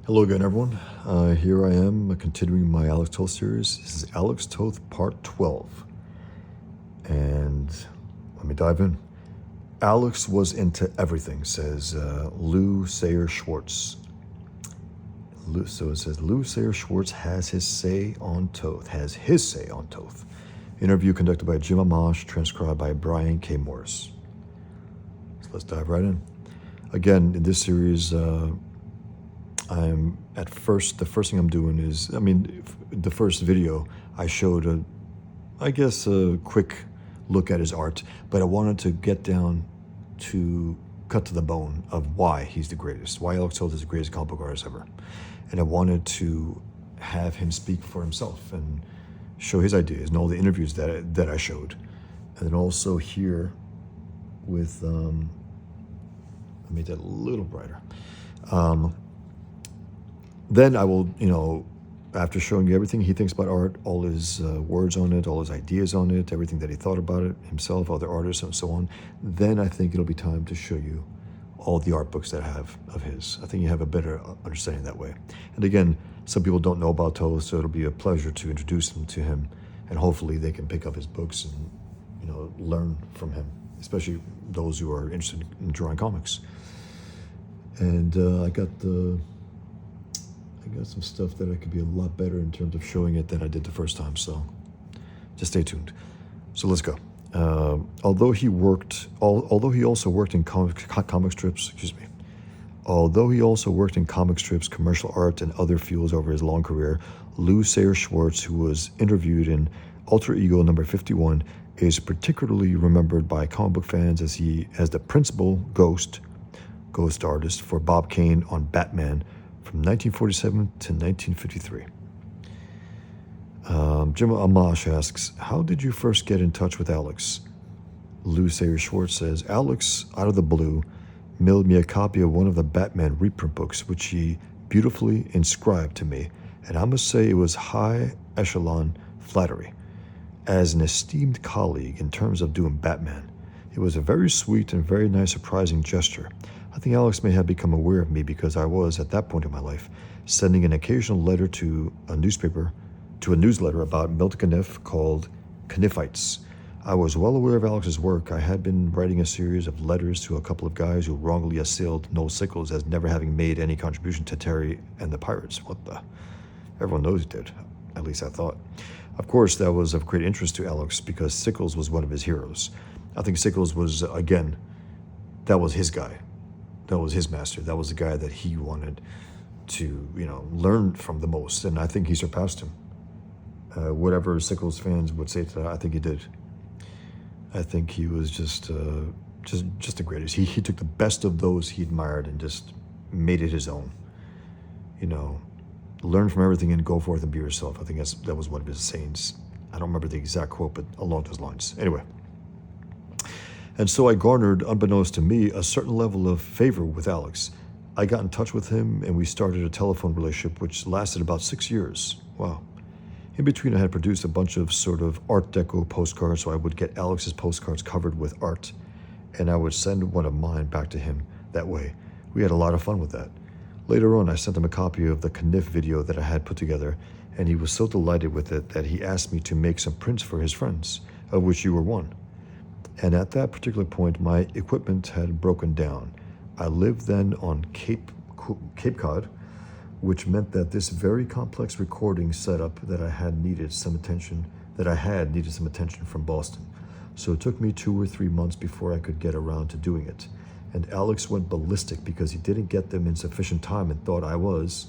Hello again, everyone. Here I am continuing my Alex Toth series. This is Alex Toth Part 12. And let me dive in. Alex was into everything, says Lou Sayer Schwartz. So it says Lou Sayer Schwartz has his say on Toth. Interview conducted by Jim Amash, transcribed by Brian K. Morris. So let's dive right in. Again, in this series, I'm at first, the first thing I'm doing is, the first video I showed a quick look at his art, but I wanted to get down to cut to the bone of why he's the greatest, why Alex Toth is the greatest comic book artist ever. And I wanted to have him speak for himself and show his ideas and all the interviews that I showed. And then also here with, let me make that a little brighter. Then I will, after showing you everything he thinks about art, all his words on it, all his ideas on it, everything that he thought about it himself, other artists, and so on, then I think it'll be time to show you all the art books that I have of his. I think you have a better understanding that way. And again, some people don't know about Toth, so it'll be a pleasure to introduce them to him, and hopefully they can pick up his books and, learn from him, especially those who are interested in drawing comics. And I got some stuff that I could be a lot better in terms of showing it than I did the first time, so just stay tuned. So let's go. Although he also worked in comic strips, commercial art, and other fields over his long career, Lou Sayer Schwartz, who was interviewed in Alter Ego number 51, is particularly remembered by comic book fans as the principal ghost artist for Bob Kane on Batman from 1947 to 1953. Jim Amash asks, how did you first get in touch with Alex? Lou Sayer Schwartz says, Alex, out of the blue, mailed me a copy of one of the Batman reprint books, which he beautifully inscribed to me, and I must say it was high echelon flattery. As an esteemed colleague in terms of doing Batman, it was a very sweet and very nice surprising gesture. I think Alex may have become aware of me because I was, at that point in my life, sending an occasional letter to a newsletter about Milton Caniff called Caniffites. I was well aware of Alex's work. I had been writing a series of letters to a couple of guys who wrongly assailed Noel Sickles as never having made any contribution to Terry and the Pirates. Everyone knows he did. At least I thought. Of course, that was of great interest to Alex because Sickles was one of his heroes. I think Sickles was, again, that was his guy. That was his master. That was the guy that he wanted to, learn from the most. And I think he surpassed him. Whatever Sickles fans would say to that, I think he did. I think he was just the greatest. He took the best of those he admired and just made it his own. Learn from everything and go forth and be yourself. I think that was one of his sayings. I don't remember the exact quote, but along those lines. Anyway. And so I garnered, unbeknownst to me, a certain level of favor with Alex. I got in touch with him, and we started a telephone relationship, which lasted about 6 years. Wow. In between, I had produced a bunch of sort of Art Deco postcards, so I would get Alex's postcards covered with art, and I would send one of mine back to him that way. We had a lot of fun with that. Later on, I sent him a copy of the Caniff video that I had put together, and he was so delighted with it that he asked me to make some prints for his friends, of which you were one. And at that particular point, my equipment had broken down. I lived then on Cape Cod, which meant that this very complex recording setup that I had needed some attention from Boston. So it took me 2 or 3 months before I could get around to doing it. And Alex went ballistic because he didn't get them in sufficient time and thought I was,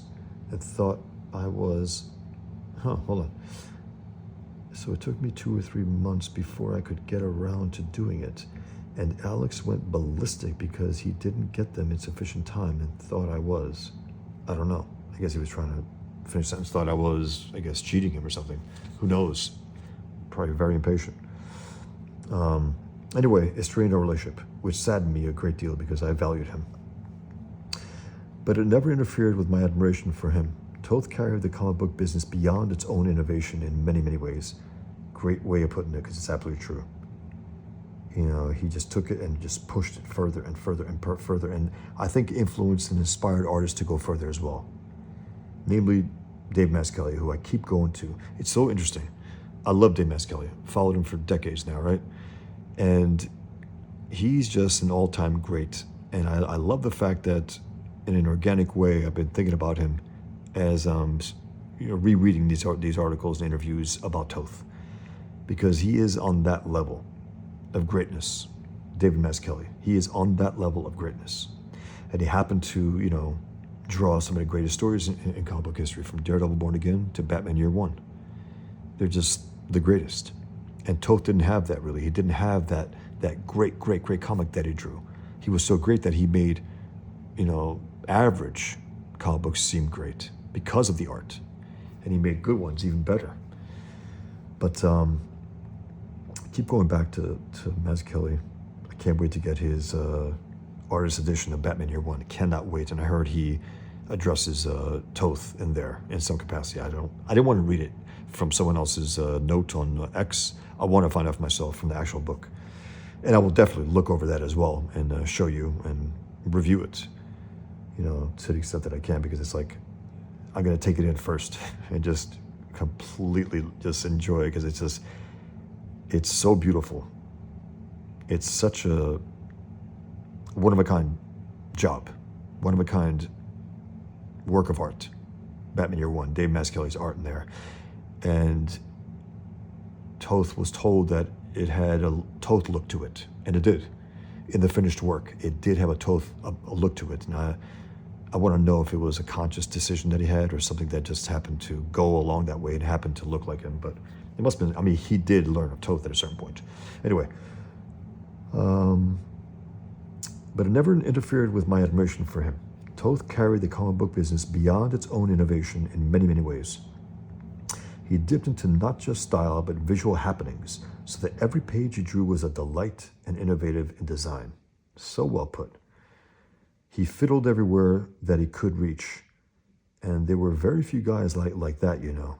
So it took me 2 or 3 months before I could get around to doing it. And Alex went ballistic because he didn't get them in sufficient time and thought I was. I don't know. I guess he was trying to finish the sentence, thought I was, cheating him or something. Who knows? Probably very impatient. Anyway, it strained our relationship, which saddened me a great deal because I valued him. But it never interfered with my admiration for him. Toth carried the comic book business beyond its own innovation in many, many ways. Great way of putting it, because it's absolutely true. He just took it and just pushed it further and further and further, and I think influenced and inspired artists to go further as well. namely Dave Mazzucchelli, who I keep going to. It's so interesting. I love Dave Mazzucchelli. Followed him for decades now, right? And he's just an all-time great. And I love the fact that in an organic way, I've been thinking about him as rereading these articles and interviews about Toth, because he is on that level of greatness. David Mazzucchelli, he is on that level of greatness, and he happened to draw some of the greatest stories in comic book history, from Daredevil Born Again to Batman Year One. They're just the greatest. And Toth didn't have that, really. He didn't have that great comic that he drew. He was so great that he made, average comic books seem great because of the art. And he made good ones even better. But keep going back to Mazzucchelli. I can't wait to get his artist edition of Batman Year One. Cannot wait. And I heard he addresses Toth in there in some capacity. I didn't want to read it from someone else's note on X. I want to find out for myself from the actual book. And I will definitely look over that as well and show you and review it, to the extent that I can, because it's like, I'm going to take it in first and just completely just enjoy it, because it's so beautiful. It's such a one-of-a-kind job, one-of-a-kind work of art. Batman Year One, Dave Mazzucchelli's art in there. And Toth was told that it had a Toth look to it, and it did. In the finished work, it did have a Toth a look to it. And I want to know if it was a conscious decision that he had, or something that just happened to go along that way and happened to look like him. But it must have been, he did learn of Toth at a certain point. Anyway, but it never interfered with my admiration for him. Toth carried the comic book business beyond its own innovation in many, many ways. He dipped into not just style, but visual happenings, so that every page he drew was a delight and innovative in design. So well put. He fiddled everywhere that he could reach, and there were very few guys like that,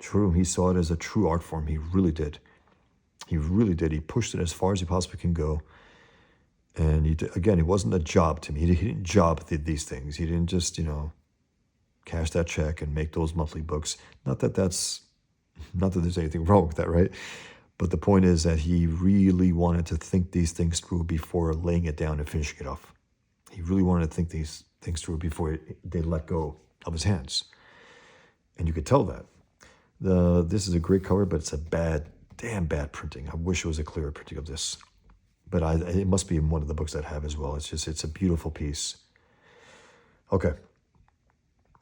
True, he saw it as a true art form. He really did. He really did. He pushed it as far as he possibly can go. And again, it wasn't a job to me. He didn't job these things. He didn't just, cash that check and make those monthly books. Not that there's anything wrong with that, right? But the point is that he really wanted to think these things through before laying it down and finishing it off. He really wanted to think these things through before they let go of his hands. And you could tell that. This is a great cover, but it's a damn bad printing. I wish it was a clearer printing of this. But it must be in one of the books that I have as well. It's a beautiful piece. Okay.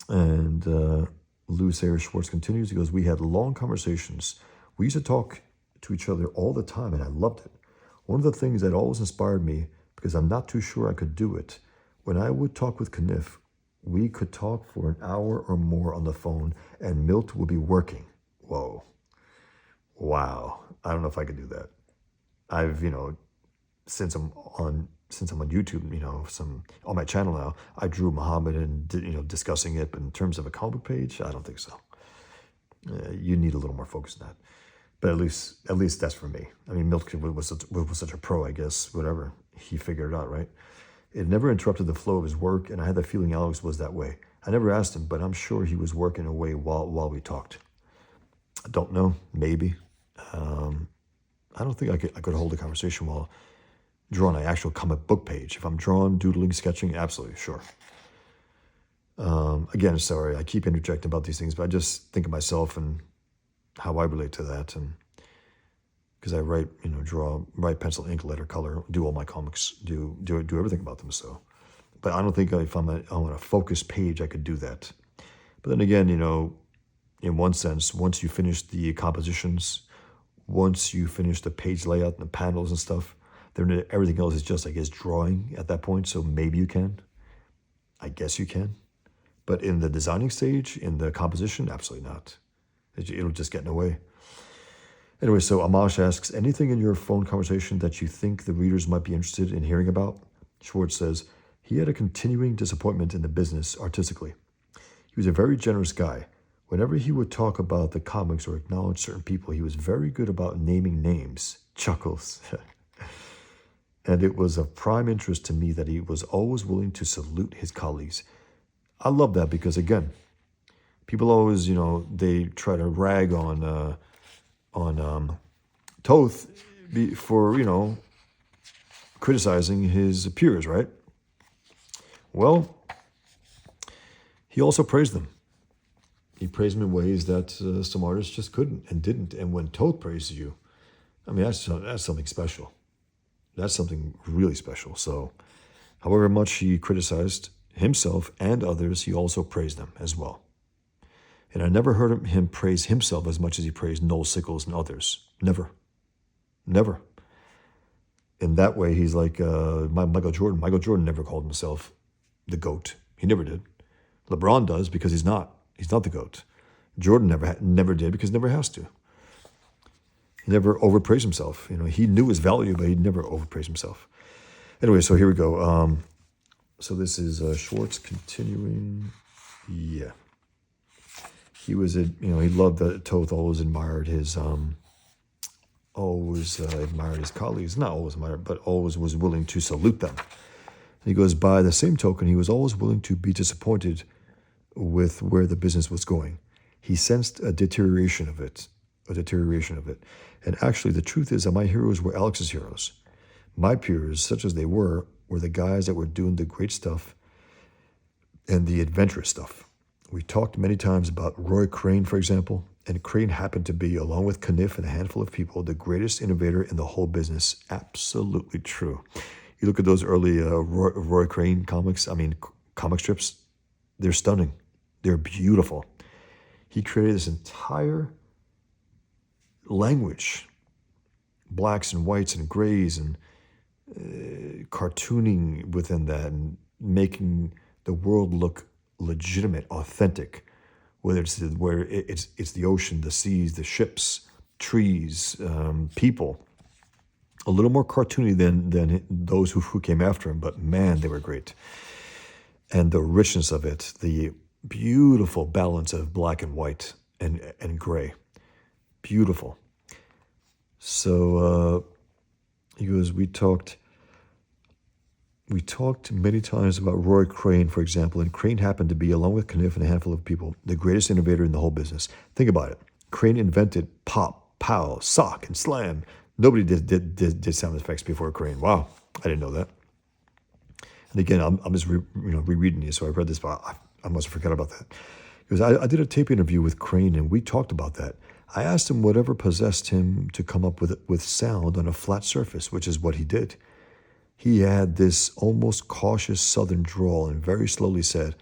And Lou Sayre Schwartz continues. He goes, we had long conversations. We used to talk to each other all the time, and I loved it. One of the things that always inspired me, because I'm not too sure I could do it, when I would talk with Kniff, we could talk for an hour or more on the phone, and Milt would be working. Whoa. Wow. I don't know if I could do that. I've, since I'm on YouTube, on my channel now, I drew Muhammad and discussing it, but in terms of a comic book page, I don't think so. You need a little more focus on that. But at least that's for me. Milt was such a pro, I guess, whatever. He figured it out, right? It never interrupted the flow of his work, and I had the feeling Alex was that way. I never asked him, but I'm sure he was working away while we talked. I don't know, maybe. I don't think I could hold a conversation while drawing an actual comic book page. If I'm drawing, doodling, sketching, absolutely, sure. Again, sorry, I keep interjecting about these things, but I just think of myself and how I relate to that, and because I write, write pencil, ink, letter, color, do all my comics, do everything about them. So, but I don't think if I'm on a focused page, I could do that. But then again, in one sense, once you finish the compositions, once you finish the page layout and the panels and stuff, then everything else is just, I guess, drawing at that point. So maybe you can. I guess you can. But in the designing stage, in the composition, absolutely not. It'll just get in the way. Anyway, so Amash asks, anything in your phone conversation that you think the readers might be interested in hearing about? Schwartz says, he had a continuing disappointment in the business artistically. He was a very generous guy. Whenever he would talk about the comics or acknowledge certain people, he was very good about naming names. Chuckles. And it was of prime interest to me that he was always willing to salute his colleagues. I love that because, again, People always, they try to rag on Toth for, criticizing his peers, right? Well, he also praised them. He praised them in ways that some artists just couldn't and didn't. And when Toth praises you, I mean, that's something special. That's something really special. So, however much he criticized himself and others, he also praised them as well. And I never heard him praise himself as much as he praised Noel Sickles and others. Never. Never. In that way, he's like Michael Jordan. Michael Jordan never called himself the GOAT. He never did. LeBron does because he's not. He's not the GOAT. Jordan never did because he never has to. He never overpraised himself. He knew his value, but he never overpraised himself. Anyway, so here we go. So this is Schwartz continuing. Yeah. He was, he loved that Toth always admired his, admired his colleagues. Not always admired, but always was willing to salute them. And he goes, by the same token, he was always willing to be disappointed with where the business was going. He sensed a deterioration of it. And actually, the truth is that my heroes were Alex's heroes. My peers, such as they were the guys that were doing the great stuff and the adventurous stuff. We talked many times about Roy Crane, for example, and Crane happened to be, along with Kniff and a handful of people, the greatest innovator in the whole business. Absolutely true. You look at those early Roy Crane comics, comic strips, they're stunning. They're beautiful. He created this entire language, blacks and whites and grays, and cartooning within that and making the world look legitimate, authentic, whether it's the ocean, the seas, the ships, trees, people. A little more cartoony than those who came after him, but man, they were great. And the richness of it, the beautiful balance of black and white and gray, beautiful. So he goes, we talked many times about Roy Crane, for example, and Crane happened to be, along with Kniff and a handful of people, the greatest innovator in the whole business. Think about it. Crane invented pop, pow, sock, and slam. Nobody did sound effects before Crane. Wow, I didn't know that. And again, I'm just rereading these, so I read this, but I must have forgot about that. Because I did a tape interview with Crane, and we talked about that. I asked him whatever possessed him to come up with sound on a flat surface, which is what he did. He had this almost cautious southern drawl and very slowly said,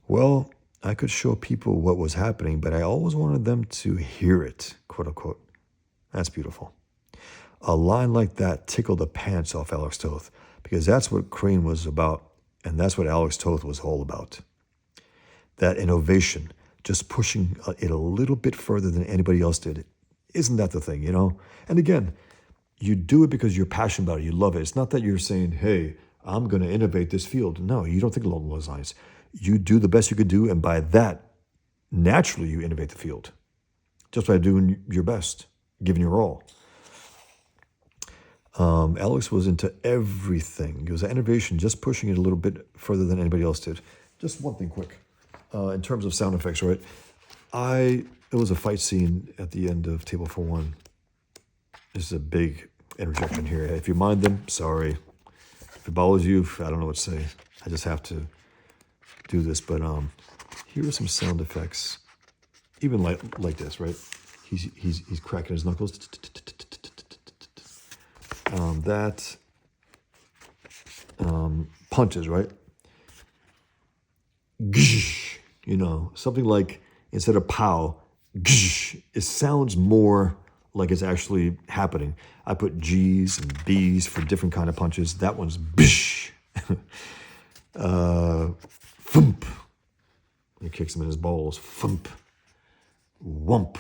well, I could show people what was happening, but I always wanted them to hear it, quote unquote. That's beautiful. A line like that tickled the pants off Alex Toth, because that's what Crane was about, and that's what Alex Toth was all about. That innovation, just pushing it a little bit further than anybody else did. Isn't that the thing, And again, you do it because you're passionate about it. You love it. It's not that you're saying, hey, I'm going to innovate this field. No, you don't think along those lines. You do the best you could do, and by that, naturally you innovate the field. Just by doing your best, giving your all. Alex was into everything. It was innovation, just pushing it a little bit further than anybody else did. Just one thing quick. In terms of sound effects, right? It was a fight scene at the end of Table for One. This is a big interjection here. If you mind them, sorry. If it bothers you, I don't know what to say. I just have to do this. But here are some sound effects, even like this, right? He's cracking his knuckles. That punches, right? Something like, instead of pow, it sounds more like it's actually happening. I put G's and B's for different kind of punches. That one's bish. Thump. He kicks him in his balls. Thump. Wump.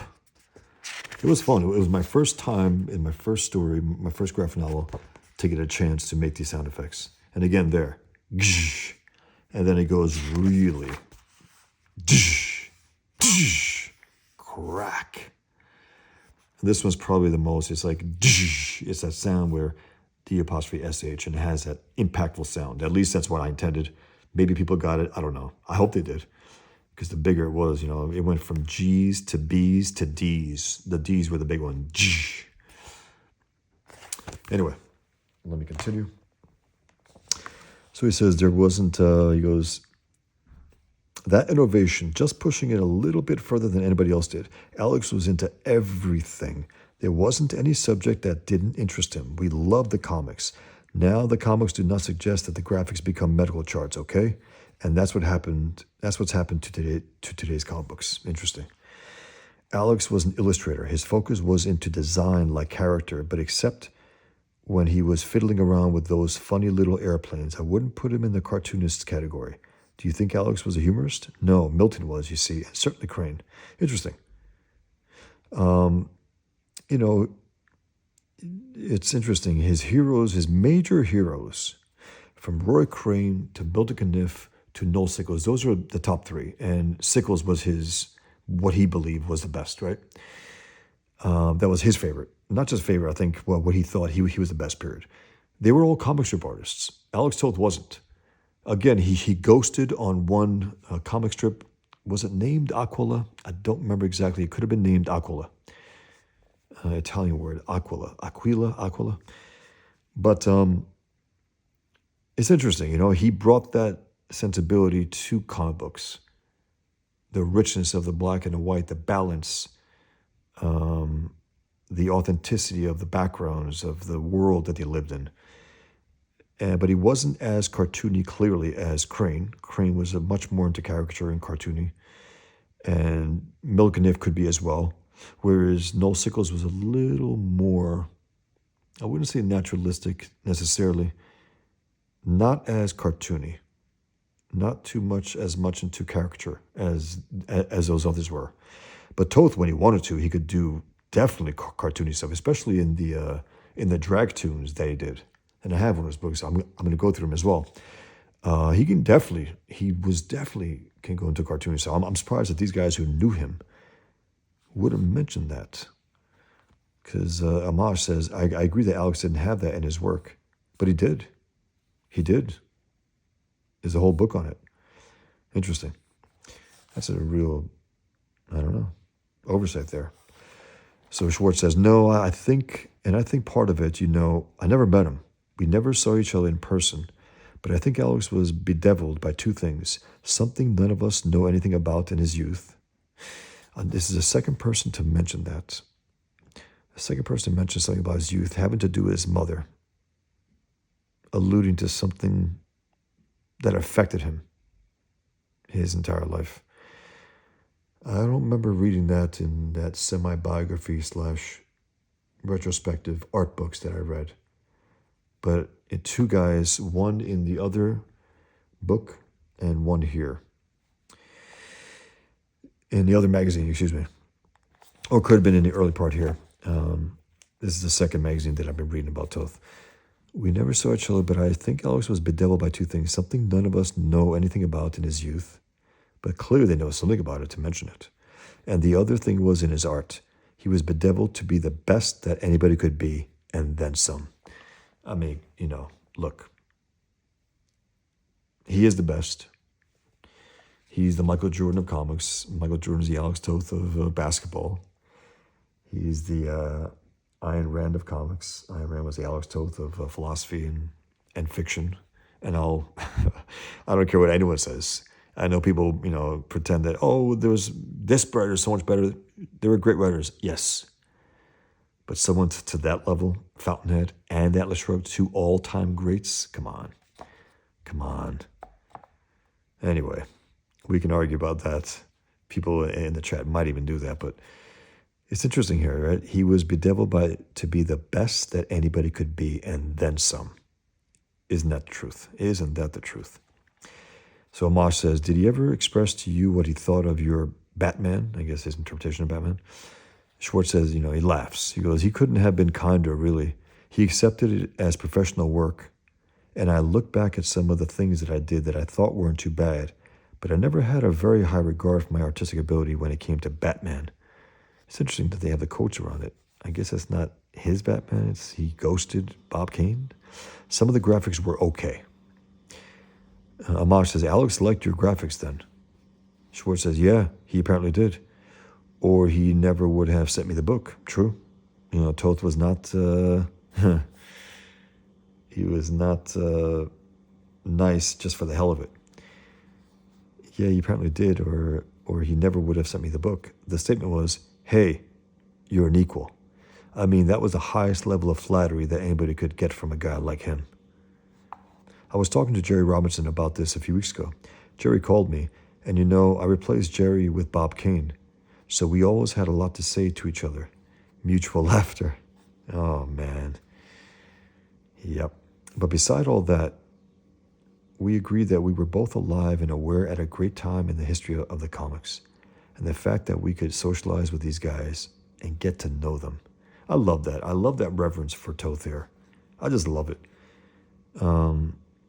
It was fun. It was my first time in my first story, my first graphic novel, to get a chance to make these sound effects. And again, there. And then it goes really crack. And this one's probably the most. It's like, it's that sound where D apostrophe SH, and it has that impactful sound. At least that's what I intended. Maybe people got it. I don't know. I hope they did. because the bigger it was, it went from G's to B's to D's. The D's were the big one. G. Anyway, let me continue. So he says there wasn't, he goes, that innovation, just pushing it a little bit further than anybody else did. Alex was into everything. There wasn't any subject that didn't interest him. We loved the comics. Now the comics do not suggest that the graphics become medical charts, okay? And that's what happened. That's what's happened to today's comic books. Interesting. Alex was an illustrator. His focus was into design like character, but except when he was fiddling around with those funny little airplanes, I wouldn't put him in the cartoonist category. Do you think Alex was a humorist? No, Milton was, you see, and certainly Crane. Interesting. It's interesting. His heroes, his major heroes, from Roy Crane to Milton Caniff to Noel Sickles, those are the top three. And Sickles was what he believed was the best, right? That was his favorite. Not just favorite, I think, what he thought he was the best, period. They were all comic strip artists. Alex Toth wasn't. Again, he ghosted on one comic strip. Was it named Aquila? I don't remember exactly. It could have been named Aquila. Italian word, Aquila. But it's interesting, he brought that sensibility to comic books. The richness of the black and the white, the balance, the authenticity of the backgrounds of the world that they lived in. But he wasn't as cartoony clearly as Crane. Crane was much more into caricature and cartoony. And Milton Caniff could be as well. Whereas Noel Sickles was a little more, I wouldn't say naturalistic necessarily, not as cartoony, not too much as much into caricature as those others were. But Toth, when he wanted to, he could do definitely cartoony stuff, especially in the drag tunes that he did. And I have one of his books. I'm going to go through them as well. He can definitely go into cartoony stuff. I'm surprised that these guys who knew him would have mentioned that. Because Amash says, I agree that Alex didn't have that in his work. But he did. He did. There's a whole book on it. Interesting. That's a real, oversight there. So Schwartz says, no, I think part of it, I never met him. We never saw each other in person. But I think Alex was bedeviled by two things. Something none of us know anything about in his youth. And this is the second person to mention that. The second person to mention something about his youth having to do with his mother, alluding to something that affected him his entire life. I don't remember reading that in that semi-biography / retrospective art books that I read. But two guys, one in the other book and one here. In the other magazine, excuse me. Or could have been in the early part here. This is the second magazine that I've been reading about Toth. We never saw each other, but I think Alex was bedeviled by two things. Something none of us know anything about in his youth. But clearly they know something about it to mention it. And the other thing was in his art. He was bedeviled to be the best that anybody could be, and then some. I mean, look. He is the best. He's the Michael Jordan of comics. Michael Jordan's the Alex Toth of basketball. He's the Ayn Rand of comics. Ayn Rand was the Alex Toth of philosophy and fiction. And I don't care what anyone says. I know people, pretend that, there was this writer so much better. They were great writers. Yes. But someone to that level, Fountainhead and Atlas Shrugged, two all-time greats, come on. Anyway, we can argue about that. People in the chat might even do that, but it's interesting here, right? He was bedeviled to be the best that anybody could be, and then some. Isn't that the truth? Isn't that the truth? So Amash says, did he ever express to you what he thought of your Batman? I guess his interpretation of Batman. Schwartz says, he laughs. He goes, he couldn't have been kinder, really. He accepted it as professional work. And I look back at some of the things that I did that I thought weren't too bad, but I never had a very high regard for my artistic ability when it came to Batman. It's interesting that they have the quotes around it. I guess that's not his Batman. He ghosted Bob Kane. Some of the graphics were okay. Amash says, Alex liked your graphics then. Schwartz says, yeah, he apparently did. Or he never would have sent me the book. True. Toth was not, he was not nice just for the hell of it. Yeah, he apparently did, or he never would have sent me the book. The statement was, hey, you're an equal. I mean, that was the highest level of flattery that anybody could get from a guy like him. I was talking to Jerry Robinson about this a few weeks ago. Jerry called me, and I replaced Jerry with Bob Kane. So we always had a lot to say to each other. Mutual laughter. Oh, man. Yep. But beside all that, we agreed that we were both alive and aware at a great time in the history of the comics. And the fact that we could socialize with these guys and get to know them. I love that. I love that reverence for Toth there. I just love it.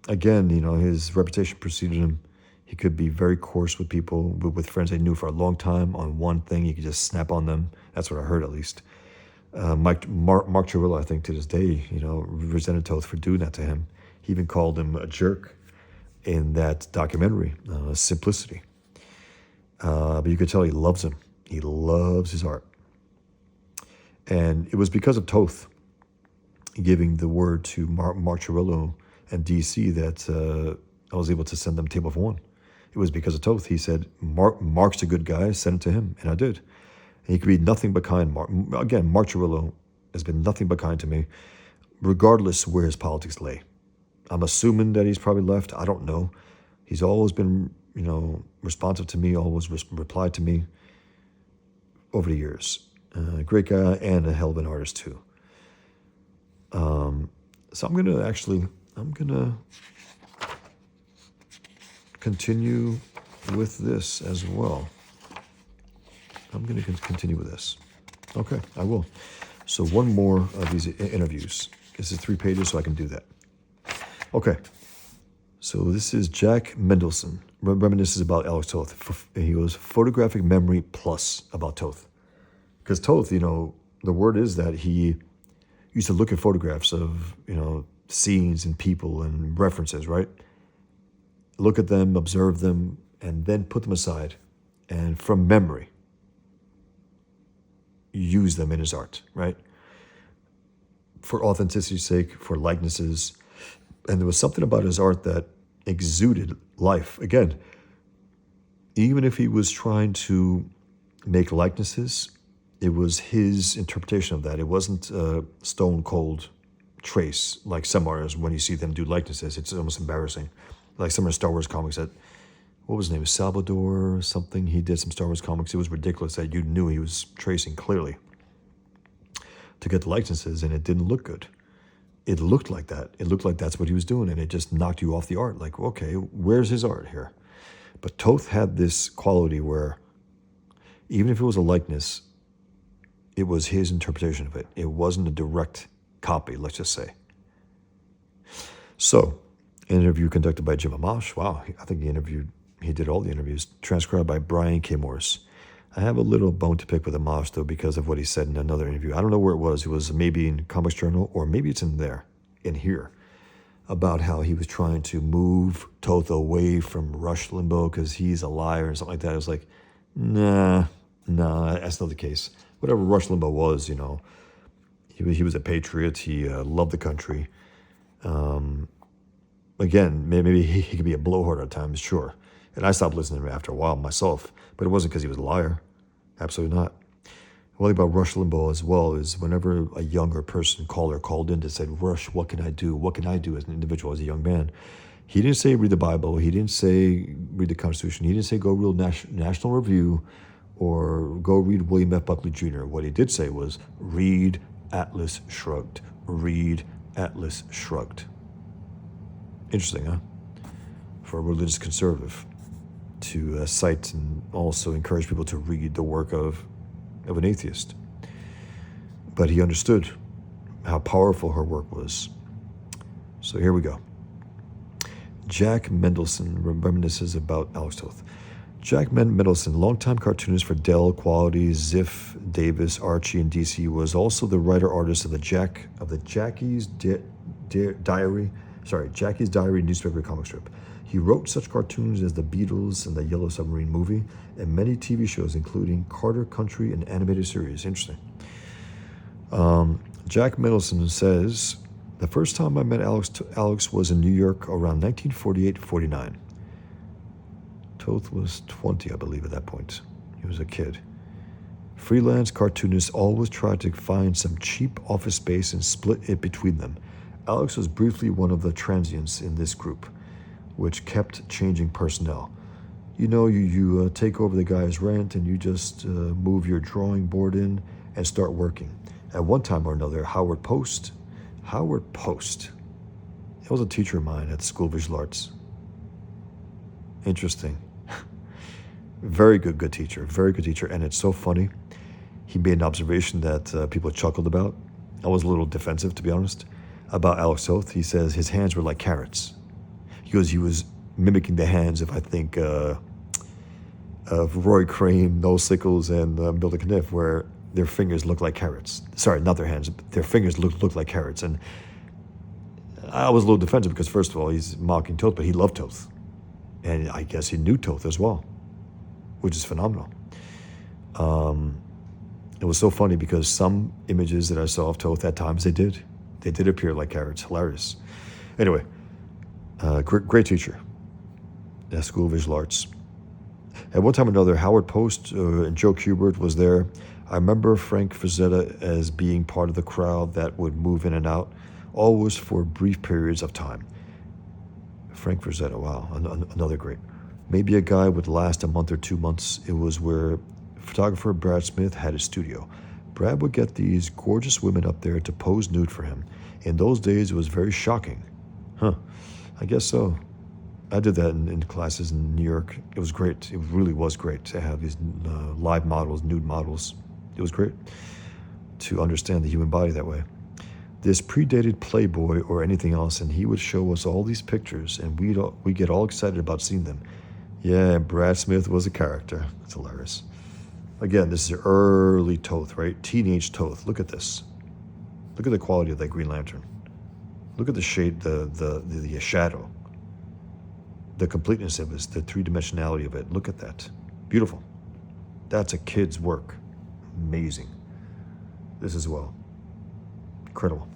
Again, his reputation preceded him. He could be very coarse with people, with friends they knew for a long time. On one thing, he could just snap on them. That's what I heard, at least. Mark Chirillo, I think, to this day, resented Toth for doing that to him. He even called him a jerk in that documentary, Simplicity. But you could tell he loves him. He loves his art. And it was because of Toth giving the word to Mark Chirillo and DC that I was able to send them Table of One. It was because of Toth. He said, Mark's a good guy, send it to him. And I did. And he could be nothing but kind. Again, Mark Chirillo has been nothing but kind to me, regardless where his politics lay. I'm assuming that he's probably left. I don't know. He's always been, responsive to me, always replied to me over the years. Great guy and a hell of an artist, too. So I'm going to continue with this as well. I'm going to continue with this. Okay, I will. So one more of these interviews. This is 3 pages, so I can do that. Okay. So this is Jack Mendelson. Reminisces about Alex Toth. He was photographic memory plus about Toth. Because Toth, the word is that he used to look at photographs of, scenes and people and references, right? Look at them, observe them, and then put them aside. And from memory, use them in his art, right? For authenticity's sake, for likenesses. And there was something about his art that exuded life. Again, even if he was trying to make likenesses, it was his interpretation of that. It wasn't a stone cold trace like some artists. When you see them do likenesses, it's almost embarrassing. Like some of the Star Wars comics that, what was his name, Salvador or something? He did some Star Wars comics. It was ridiculous that you knew he was tracing clearly to get the likenesses, and it didn't look good. It looked like that. It looked like that's what he was doing, and it just knocked you off the art. Like, okay, where's his art here? But Toth had this quality where even if it was a likeness, it was his interpretation of it. It wasn't a direct copy, let's just say. So, an interview conducted by Jim Amash. Wow, I think he did all the interviews. Transcribed by Brian K. Morris. I have a little bone to pick with Amash, though, because of what he said in another interview. I don't know where it was. It was maybe in Comics Journal, or maybe it's in here, about how he was trying to move Toth away from Rush Limbaugh because he's a liar and something like that. I was like, nah, that's not the case. Whatever Rush Limbaugh was, he was a patriot. He loved the country. Again, maybe he could be a blowhard at times, sure. And I stopped listening to him after a while myself, but it wasn't because he was a liar. Absolutely not. One thing about Rush Limbaugh as well is whenever a younger caller called in to say, Rush, what can I do? What can I do as an individual, as a young man? He didn't say read the Bible. He didn't say read the Constitution. He didn't say go read National Review or go read William F. Buckley Jr. What he did say was read Atlas Shrugged. Read Atlas Shrugged. Interesting, huh? For a religious conservative to cite and also encourage people to read the work of an atheist. But he understood how powerful her work was. So here we go. Jack Mendelson reminisces about Alex Toth. Jack Mendelson, longtime cartoonist for Dell, Quality, Ziff, Davis, Archie, and DC, was also the writer-artist of Jackie's Diary newspaper comic strip. He wrote such cartoons as The Beatles and the Yellow Submarine movie, and many TV shows, including Carter Country and animated series. Interesting. Jack Middleton says, the first time I met Alex was in New York around 1948-49. Toth was 20, I believe, at that point. He was a kid. Freelance cartoonists always tried to find some cheap office space and split it between them. Alex was briefly one of the transients in this group, which kept changing personnel. You know, you take over the guy's rent and you just move your drawing board in and start working. At one time or another, Howard Post, he was a teacher of mine at the School of Visual Arts. Interesting. Very good teacher, and it's so funny. He made an observation that people chuckled about. I was a little defensive, to be honest, about Alex Toth. He says his hands were like carrots. He goes, he was mimicking the hands of, I think, of Roy Crane, Noel Sickles, and Milton Caniff, where their fingers look like carrots. Sorry, not their hands, but their fingers look like carrots. And I was a little defensive because, first of all, he's mocking Toth, but he loved Toth. And I guess he knew Toth as well, which is phenomenal. It was so funny because some images that I saw of Toth at times, they did appear like carrots. Hilarious. Anyway, great teacher at School of Visual Arts. At one time or another, Howard Post and Joe Kubert was there. I remember Frank Frazetta as being part of the crowd that would move in and out, always for brief periods of time. Frank Frazetta, wow, another great. Maybe a guy would last a month or 2 months. It was where photographer Brad Smith had his studio. Brad would get these gorgeous women up there to pose nude for him. In those days, it was very shocking. I guess so. I did that in classes in New York. It was great. It really was great to have these live models, nude models. It was great to understand the human body that way. This predated Playboy or anything else, and he would show us all these pictures, and we'd get all excited about seeing them. Yeah, Brad Smith was a character. It's hilarious. Again, this is early Toth, right? Teenage Toth. Look at this. Look at the quality of that Green Lantern. Look at the shade, the shadow. The completeness of it, the three-dimensionality of it. Look at that. Beautiful. That's a kid's work. Amazing. This as well. Incredible.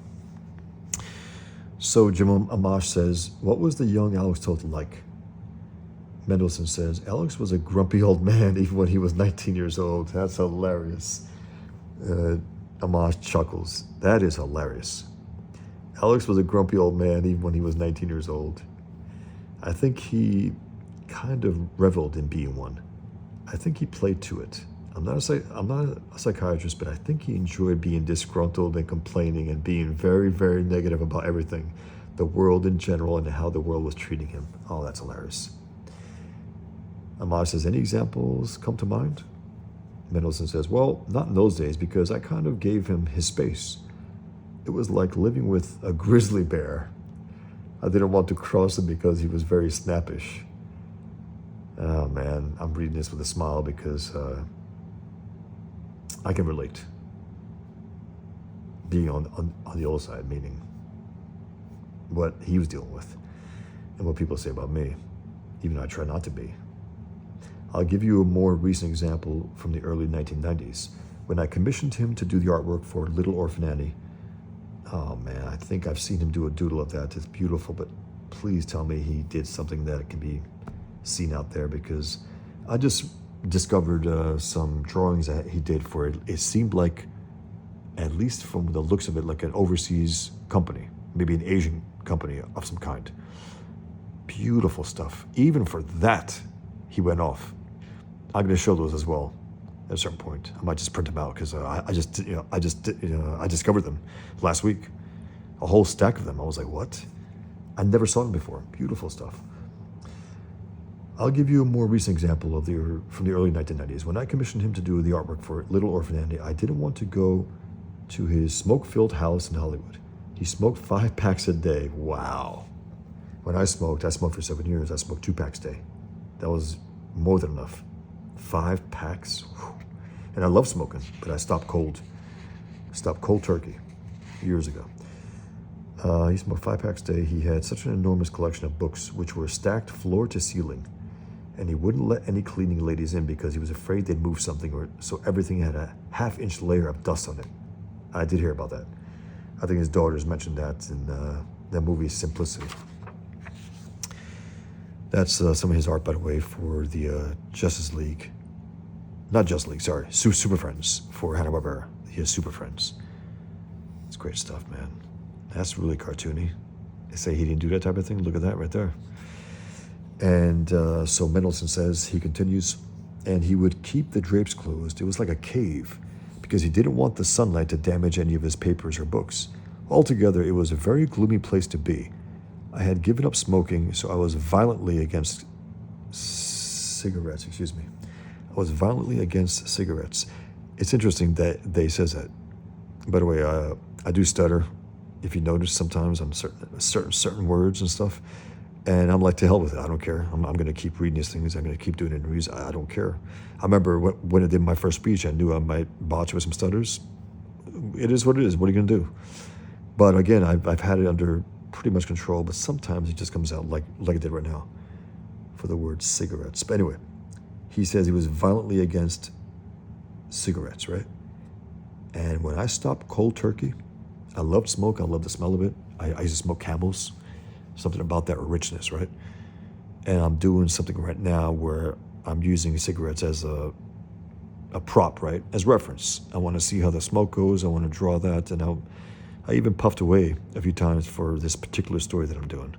So Jim Amash says, what was the young Alex Toth like? Mendelsohn says, Alex was a grumpy old man even when he was 19 years old. That's hilarious. Amash chuckles. That is hilarious. Alex was a grumpy old man even when he was 19 years old. I think he kind of reveled in being one. I think he played to it. I'm not a psychiatrist, but I think he enjoyed being disgruntled and complaining and being very, very negative about everything, the world in general, and how the world was treating him. Oh, that's hilarious. Amash says, any examples come to mind? Mendelsohn says, well, not in those days, because I kind of gave him his space. It was like living with a grizzly bear. I didn't want to cross him because he was very snappish. Oh man, I'm reading this with a smile because I can relate. Being on the old side, meaning what he was dealing with and what people say about me, even though I try not to be. I'll give you a more recent example from the early 1990s. When I commissioned him to do the artwork for Little Orphan Annie, oh man, I think I've seen him do a doodle of that. It's beautiful, but please tell me he did something that can be seen out there, because I just discovered some drawings that he did for it. It seemed like, at least from the looks of it, like an overseas company, maybe an Asian company of some kind. Beautiful stuff. Even for that, he went off. I'm going to show those as well at a certain point. I might just print them out because I discovered them last week. A whole stack of them. I was like, what? I never saw them before. Beautiful stuff. I'll give you a more recent example from the early 1990s. When I commissioned him to do the artwork for Little Orphan Annie, I didn't want to go to his smoke-filled house in Hollywood. He smoked 5 packs a day. Wow. When I smoked for 7 years. I smoked 2 packs a day. That was more than enough. 5 packs. Whew. And I love smoking, but I stopped cold turkey years ago. He smoked 5 packs a day. He had such an enormous collection of books, which were stacked floor to ceiling. And he wouldn't let any cleaning ladies in because he was afraid they'd move something, or so everything had a half-inch layer of dust on it. I did hear about that. I think his daughters mentioned that in that movie, Simplicity. That's some of his art, by the way, for the Justice League. Not Justice League, sorry. Super Friends for Hanna-Barbera. He has Super Friends. It's great stuff, man. That's really cartoony. They say he didn't do that type of thing. Look at that right there. And so Mendelsohn says, he continues, and he would keep the drapes closed. It was like a cave because he didn't want the sunlight to damage any of his papers or books. Altogether, it was a very gloomy place to be. I had given up smoking, so I was violently against cigarettes, I was violently against cigarettes. It's interesting that they says that. By the way, I do stutter, if you notice sometimes on certain words and stuff. And I'm like, to hell with it. I don't care. I'm going to keep reading these things. I'm going to keep doing interviews. I don't care. I remember when I did my first speech, I knew I might botch with some stutters. It is what it is. What are you going to do? But again, I've had it under pretty much control, but sometimes it just comes out like it did right now for the word cigarettes. But anyway, he says he was violently against cigarettes, right? And when I stopped cold turkey, I loved smoke. I loved the smell of it. I used to smoke Camels. Something about that richness, right? And I'm doing something right now where I'm using cigarettes as a prop, right? As reference. I want to see how the smoke goes. I want to draw that. And I even puffed away a few times for this particular story that I'm doing.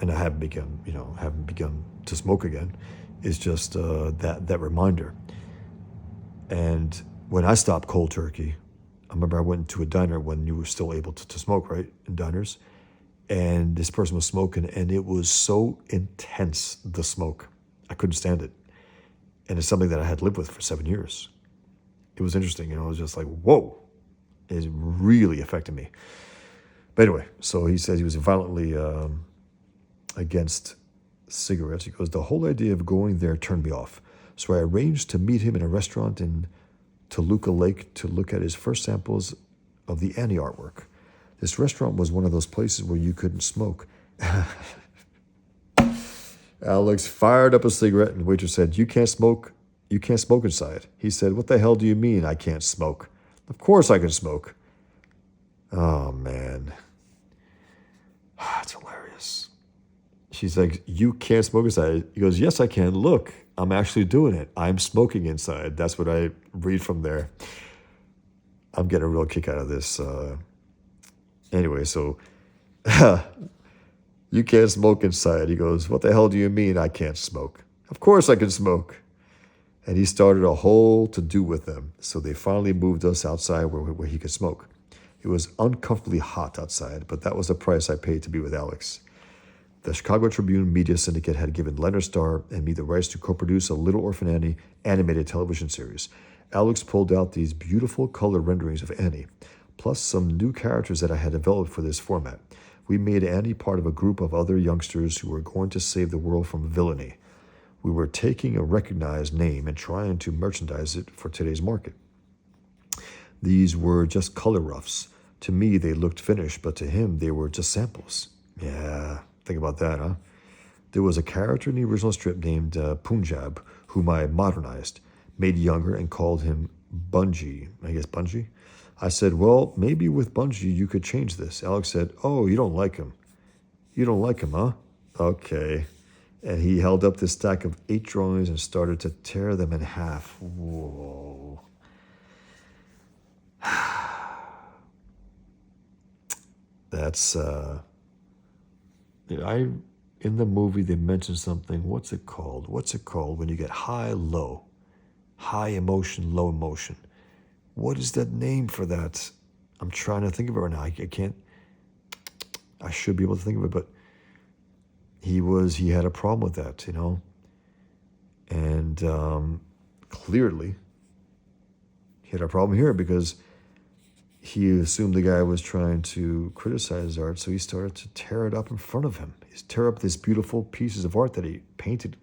And I haven't begun to smoke again. It's just that reminder. And when I stopped cold turkey, I remember I went to a diner when you were still able to smoke, right? In diners. And this person was smoking, and it was so intense, the smoke. I couldn't stand it. And it's something that I had lived with for 7 years. It was interesting, I was just like, whoa. It really affected me. But anyway, so he says he was violently against cigarettes. He goes, the whole idea of going there turned me off. So I arranged to meet him in a restaurant in Toluca Lake to look at his first samples of the Annie artwork. This restaurant was one of those places where you couldn't smoke. Alex fired up a cigarette, and the waitress said, you can't smoke inside. He said, what the hell do you mean I can't smoke? Of course I can smoke. Oh, man. It's hilarious. She's like, you can't smoke inside. He goes, yes, I can. Look, I'm actually doing it. I'm smoking inside. That's what I read from there. I'm getting a real kick out of this. Anyway, so you can't smoke inside. He goes, what the hell do you mean I can't smoke? Of course I can smoke. And he started a whole to-do with them. So they finally moved us outside where he could smoke. It was uncomfortably hot outside, but that was the price I paid to be with Alex. The Chicago Tribune Media Syndicate had given Leonard Starr and me the rights to co-produce a Little Orphan Annie animated television series. Alex pulled out these beautiful color renderings of Annie, plus some new characters that I had developed for this format. We made Annie part of a group of other youngsters who were going to save the world from villainy. We were taking a recognized name and trying to merchandise it for today's market. These were just color roughs. To me, they looked finished, but to him, they were just samples. Yeah, think about that, huh? There was a character in the original strip named Punjab, whom I modernized, made younger, and called him Bungie. I guess Bungie? I said, well, maybe with Bungie you could change this. Alex said, oh, you don't like him. You don't like him, huh? Okay. And he held up this stack of 8 drawings and started to tear them in half. Whoa. That's, in the movie they mentioned something. What's it called? What's it called when you get high, low? High emotion, low emotion. What is that name for that? I'm trying to think of it right now. I can't. I should be able to think of it, but he had a problem with that, And clearly, he had a problem here because he assumed the guy was trying to criticize his art, so he started to tear it up in front of him. He's tear up these beautiful pieces of art that he painted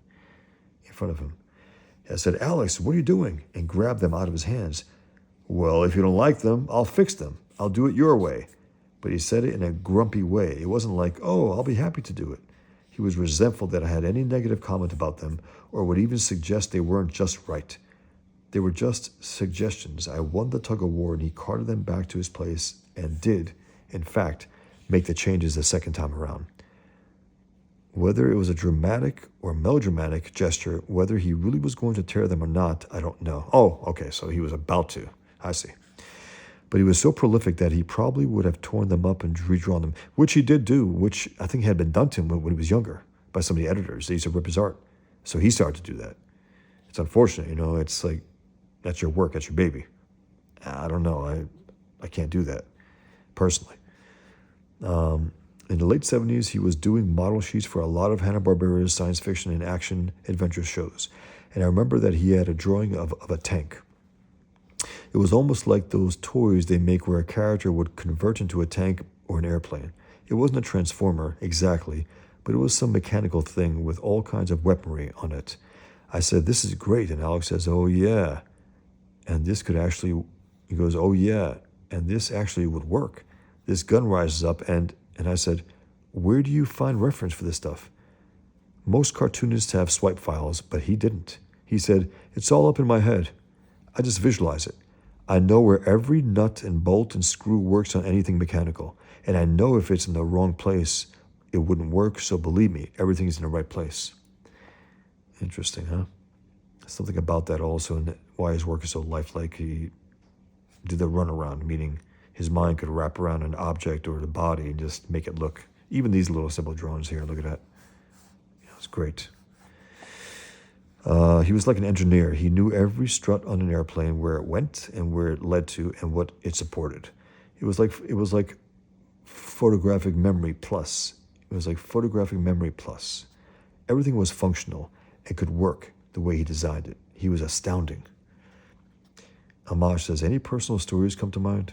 in front of him. I said, Alex, what are you doing? And grabbed them out of his hands. Well, if you don't like them, I'll fix them. I'll do it your way. But he said it in a grumpy way. It wasn't like, oh, I'll be happy to do it. He was resentful that I had any negative comment about them or would even suggest they weren't just right. They were just suggestions. I won the tug of war and he carted them back to his place and did, in fact, make the changes the second time around. Whether it was a dramatic or melodramatic gesture, whether he really was going to tear them or not, I don't know. Oh, okay, so he was about to. I see. But he was so prolific that he probably would have torn them up and redrawn them, which he did do, which I think had been done to him when he was younger by some of the editors. They used to rip his art. So he started to do that. It's unfortunate, it's like, that's your work, that's your baby. I don't know. I can't do that personally. In the late 70s, he was doing model sheets for a lot of Hanna-Barbera's science fiction and action adventure shows. And I remember that he had a drawing of a tank. It was almost like those toys they make where a character would convert into a tank or an airplane. It wasn't a transformer, exactly, but it was some mechanical thing with all kinds of weaponry on it. I said, this is great. And Alex says, oh, yeah. And this could actually, he goes, oh, yeah. And this actually would work. This gun rises up and I said, where do you find reference for this stuff? Most cartoonists have swipe files, but he didn't. He said, it's all up in my head. I just visualize it. I know where every nut and bolt and screw works on anything mechanical. And I know if it's in the wrong place, it wouldn't work. So believe me, everything's in the right place. Interesting, huh? Something about that also, and why his work is so lifelike. He did the runaround, meaning his mind could wrap around an object or the body and just make it look. Even these little simple drawings here, look at that. It's great. He was like an engineer. He knew every strut on an airplane, where it went and where it led to and what it supported. It was like photographic memory plus. It was like photographic memory plus. Everything was functional and could work the way he designed it. He was astounding. Amaj says, any personal stories come to mind?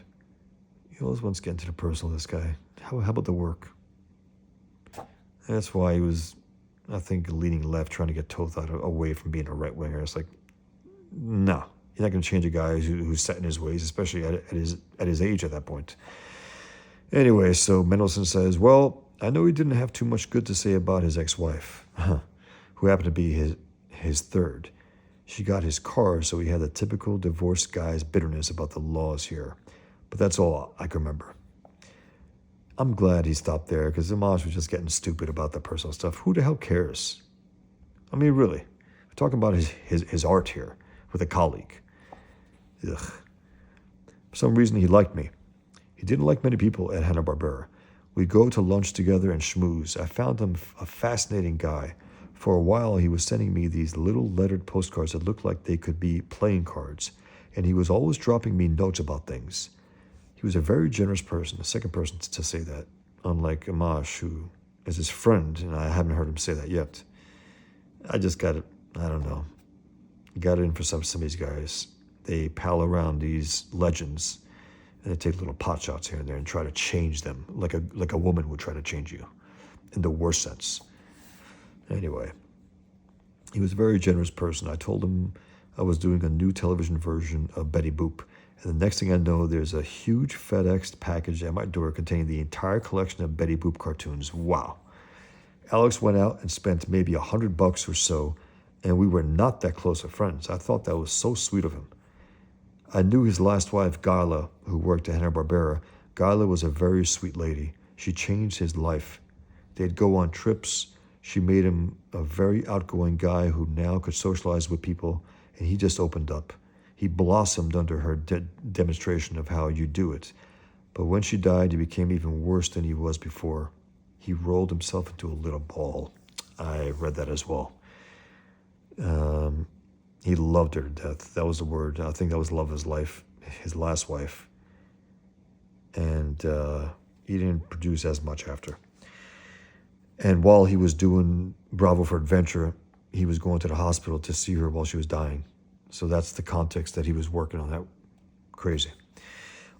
Let's get into the personal of this guy. How about the work? That's why he was, I think, leaning left, trying to get Toth away from being a right-winger. It's like, no. You're not going to change a guy who's set in his ways, especially at his age at that point. Anyway, so Mendelsohn says, well, I know he didn't have too much good to say about his ex-wife, who happened to be his third. She got his car, so he had the typical divorced guy's bitterness about the laws here. But that's all I can remember. I'm glad he stopped there, because Amaj was just getting stupid about the personal stuff. Who the hell cares? I mean, really. We're talking about his art here with a colleague. Ugh. For some reason, he liked me. He didn't like many people at Hanna-Barbera. We'd go to lunch together and schmooze. I found him a fascinating guy. For a while, he was sending me these little lettered postcards that looked like they could be playing cards. And he was always dropping me notes about things. He was a very generous person, the second person to say that, unlike Amaj, who is his friend, and I haven't heard him say that yet. I just got it, I don't know, got it in for some of these guys. They pal around these legends, and they take little pot shots here and there and try to change them, like a woman would try to change you, in the worst sense. Anyway, he was a very generous person. I told him I was doing a new television version of Betty Boop. And the next thing I know, there's a huge FedEx package at my door containing the entire collection of Betty Boop cartoons. Wow. Alex went out and spent maybe $100 or so, and we were not that close of friends. I thought that was so sweet of him. I knew his last wife, Gala, who worked at Hanna-Barbera. Gala was a very sweet lady. She changed his life. They'd go on trips. She made him a very outgoing guy who now could socialize with people, and he just opened up. He blossomed under her demonstration of how you do it. But when she died, he became even worse than he was before. He rolled himself into a little ball. I read that as well. He loved her to death. That was the word. I think that was the love of his life, his last wife. And he didn't produce as much after. And while he was doing Bravo for Adventure, he was going to the hospital to see her while she was dying. So that's the context that he was working on. That crazy.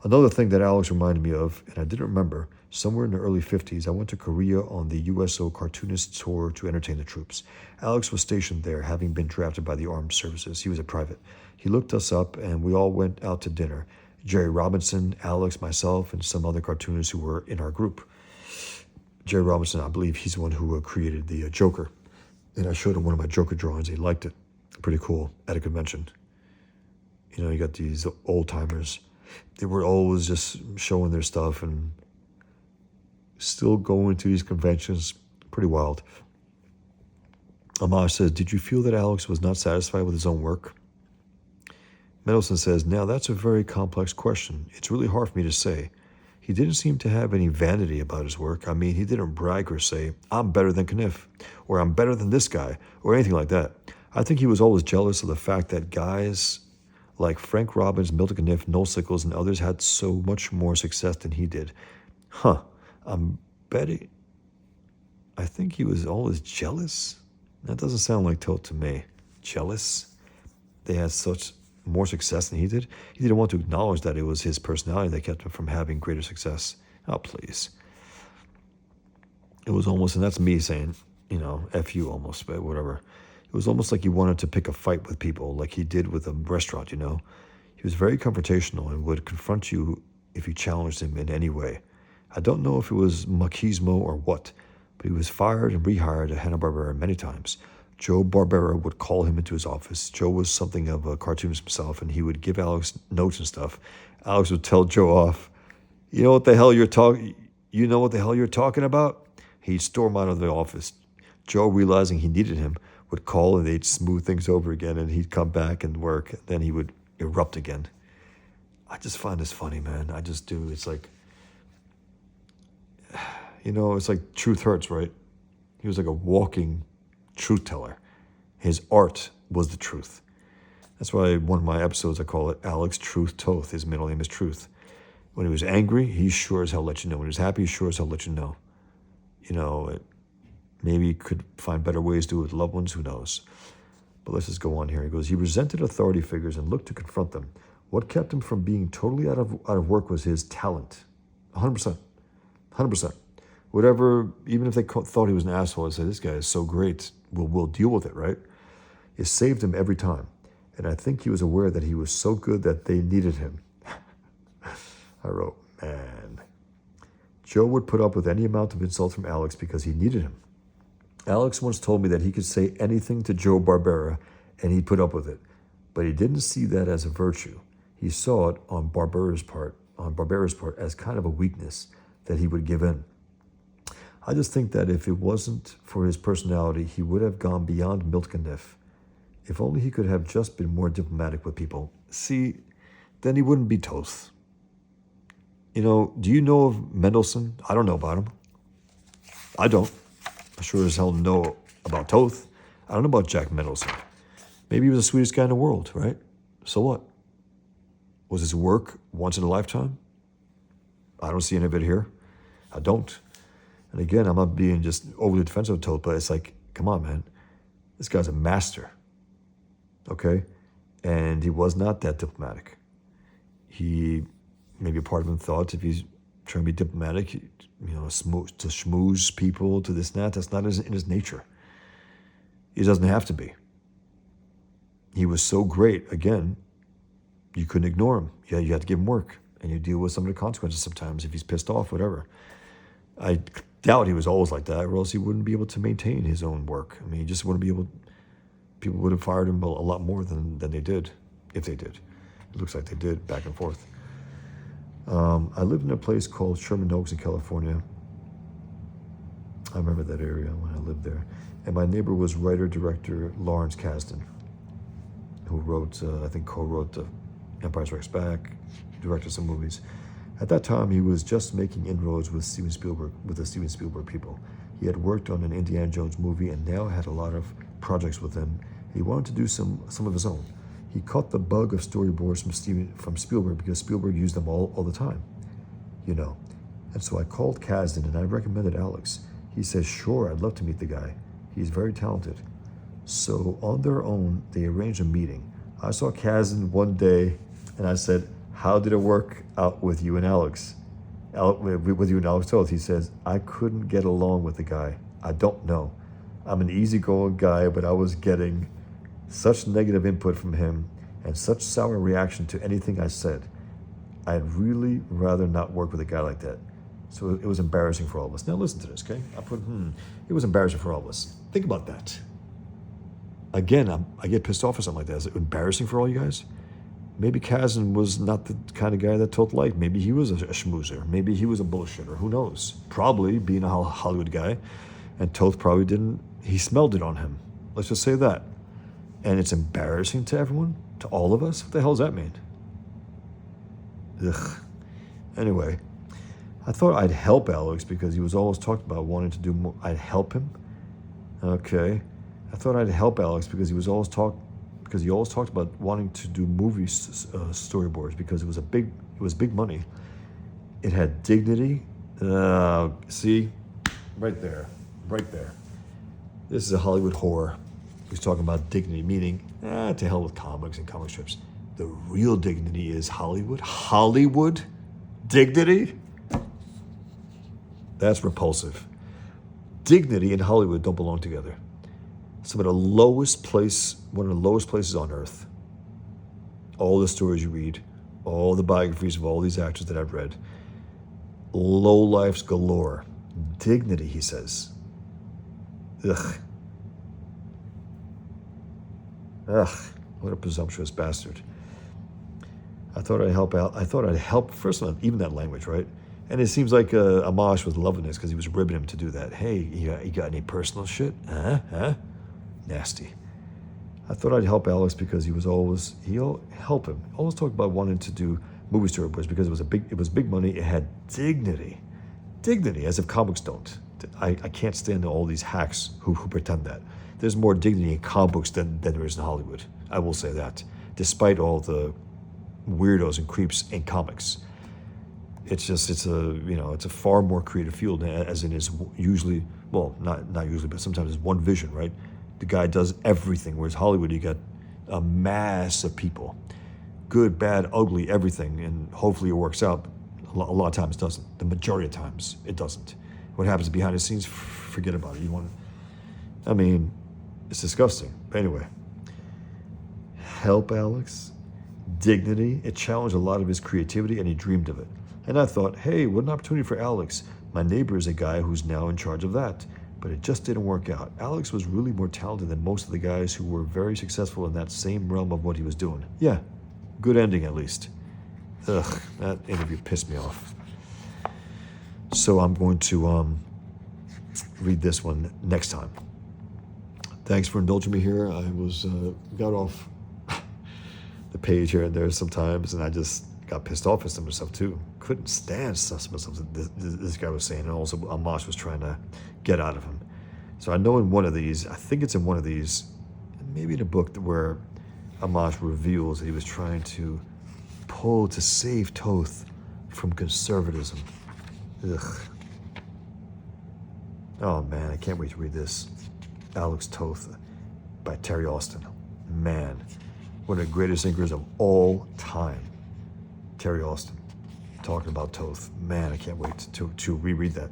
Another thing that Alex reminded me of, and I didn't remember, somewhere in the early 50s, I went to Korea on the USO cartoonist tour to entertain the troops. Alex was stationed there, having been drafted by the armed services. He was a private. He looked us up, and we all went out to dinner. Jerry Robinson, Alex, myself, and some other cartoonists who were in our group. Jerry Robinson, I believe he's the one who created the Joker. And I showed him one of my Joker drawings. He liked it. Pretty cool at a convention. You know, you got these old timers. They were always just showing their stuff and still going to these conventions. Pretty wild. Amash says, did you feel that Alex was not satisfied with his own work? Mendelsohn says, now that's a very complex question. It's really hard for me to say. He didn't seem to have any vanity about his work. I mean, he didn't brag or say, I'm better than Kniff, or I'm better than this guy, or anything like that. I think he was always jealous of the fact that guys like Frank Robbins, Milton Kniff, Noel Sickles, and others had so much more success than he did. I'm betting. I think he was always jealous. That doesn't sound like Toth to me. Jealous? They had such more success than he did? He didn't want to acknowledge that it was his personality that kept him from having greater success. Oh, please. It was almost, and that's me saying, you know, F you almost, but whatever. It was almost like he wanted to pick a fight with people, like he did with a restaurant, you know. He was very confrontational and would confront you if you challenged him in any way. I don't know if it was machismo or what, but he was fired and rehired at Hanna-Barbera many times. Joe Barbera would call him into his office. Joe was something of a cartoonist himself, and he would give Alex notes and stuff. Alex would tell Joe off, you know what the hell you're talking about? He'd storm out of the office. Joe, realizing he needed him, would call and they'd smooth things over again, and he'd come back and work. And then he would erupt again. I just find this funny, man. I just do. It's like, you know, it's like truth hurts, right? He was like a walking truth teller. His art was the truth. That's why one of my episodes, I call it Alex Truth Toth. His middle name is Truth. When he was angry, he sure as hell let you know. When he was happy, he sure as hell let you know. You know, maybe he could find better ways to do it with loved ones, who knows. But let's just go on here. He goes, he resented authority figures and looked to confront them. What kept him from being totally out of work was his talent. 100%. 100%. Whatever, even if they thought he was an asshole, I said, this guy is so great, we'll deal with it, right? It saved him every time. And I think he was aware that he was so good that they needed him. I wrote, man. Joe would put up with any amount of insult from Alex because he needed him. Alex once told me that he could say anything to Joe Barbera and he'd put up with it. But he didn't see that as a virtue. He saw it on Barbera's part as kind of a weakness that he would give in. I just think that if it wasn't for his personality, he would have gone beyond Milton Kniff. If only he could have just been more diplomatic with people. See, then he wouldn't be Toth. You know, do you know of Mendelsohn? I don't know about him. I don't. I sure as hell know about Toth. I don't know about Jack Mendelsohn. Maybe he was the sweetest guy in the world, right? So what? Was his work once in a lifetime? I don't see any of it here. I don't. And again, I'm not being just overly defensive of Toth, but it's like, come on, man. This guy's a master. Okay? And he was not that diplomatic. Maybe a part of him thought if he's trying to be diplomatic, you know, to schmooze people, to this and that, that's not in his nature. He doesn't have to be. He was so great, again, you couldn't ignore him. Yeah, you had to give him work, and you deal with some of the consequences sometimes if he's pissed off, whatever. I doubt he was always like that, or else he wouldn't be able to maintain his own work. I mean, he just wouldn't be able. People would have fired him a lot more than they did, if they did. It looks like they did, back and forth. I lived in a place called Sherman Oaks in California. I remember that area when I lived there. And my neighbor was writer-director Lawrence Kasdan, who wrote, co-wrote Empire Strikes Back, directed some movies. At that time, he was just making inroads with the Steven Spielberg people. He had worked on an Indiana Jones movie and now had a lot of projects with them. He wanted to do some of his own. He caught the bug of storyboards from Spielberg because Spielberg used them all the time, you know. And so I called Kasdan and I recommended Alex. He says, sure, I'd love to meet the guy. He's very talented. So on their own, they arranged a meeting. I saw Kasdan one day and I said, how did it work out with you and Alex? With you and Alex Toth? He says, I couldn't get along with the guy. I don't know. I'm an easygoing guy, but I was getting such negative input from him and such sour reaction to anything I said. I'd really rather not work with a guy like that. So it was embarrassing for all of us. Now listen to this, okay? I put, it was embarrassing for all of us. Think about that. Again, I get pissed off for something like that. Is it embarrassing for all you guys? Maybe Kazan was not the kind of guy that Toth liked. Maybe he was a schmoozer. Maybe he was a bullshitter. Who knows? Probably being a Hollywood guy. And Toth probably didn't, he smelled it on him. Let's just say that. And it's embarrassing to everyone, to all of us. What the hell does that mean? Ugh. Anyway, I thought I'd help Alex because he was always talked about wanting to do more. I'd help him? Okay. I thought I'd help Alex because he always talked about wanting to do movie storyboards because it was big money. It had dignity. See, right there. This is a Hollywood whore who's talking about dignity, meaning, to hell with comics and comic strips. The real dignity is Hollywood. Hollywood dignity? That's repulsive. Dignity and Hollywood don't belong together. One of the lowest places on earth. All the stories you read, all the biographies of all these actors that I've read. Low lifes galore. Dignity, he says. Ugh. What a presumptuous bastard. I thought I'd help. First of all, even that language, right? And it seems like Amash was loving this because he was ribbing him to do that. Hey, you got any personal shit? Huh? Nasty. I thought I'd help Alex because he'll help him. Always talked about wanting to do movie storyboards because it was big money. It had dignity, as if comics don't. I can't stand all these hacks who pretend that. There's more dignity in comic books than there is in Hollywood. I will say that, despite all the weirdos and creeps in comics. It's a far more creative field, as in is usually, well, not usually, but sometimes it's one vision, right? The guy does everything, whereas Hollywood, you got a mass of people. Good, bad, ugly, everything, and hopefully it works out. A lot of times it doesn't. The majority of times it doesn't. What happens behind the scenes, forget about it. It's disgusting. But anyway, help Alex, dignity. It challenged a lot of his creativity, and he dreamed of it. And I thought, hey, what an opportunity for Alex. My neighbor is a guy who's now in charge of that. But it just didn't work out. Alex was really more talented than most of the guys who were very successful in that same realm of what he was doing. Yeah, good ending at least. Ugh, that interview pissed me off. So I'm going to read this one next time. Thanks for indulging me here. I got off the page here and there sometimes, and I just got pissed off at some of the stuff too. Couldn't stand some of the stuff that this guy was saying, and also Amash was trying to get out of him. So I know in one of these, I think it's in one of these, maybe in a book where Amash reveals that he was trying to save Toth from conservatism. Ugh. Oh man, I can't wait to read this. Alex Toth by Terry Austin. Man, one of the greatest thinkers of all time. Terry Austin, talking about Toth. Man, I can't wait to reread that.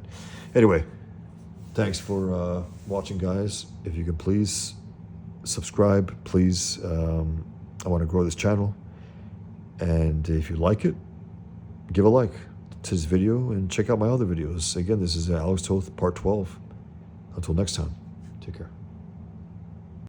Anyway, thanks for watching, guys. If you could please subscribe, please. I want to grow this channel. And if you like it, give a like to this video and check out my other videos. Again, this is Alex Toth, part 12. Until next time, take care.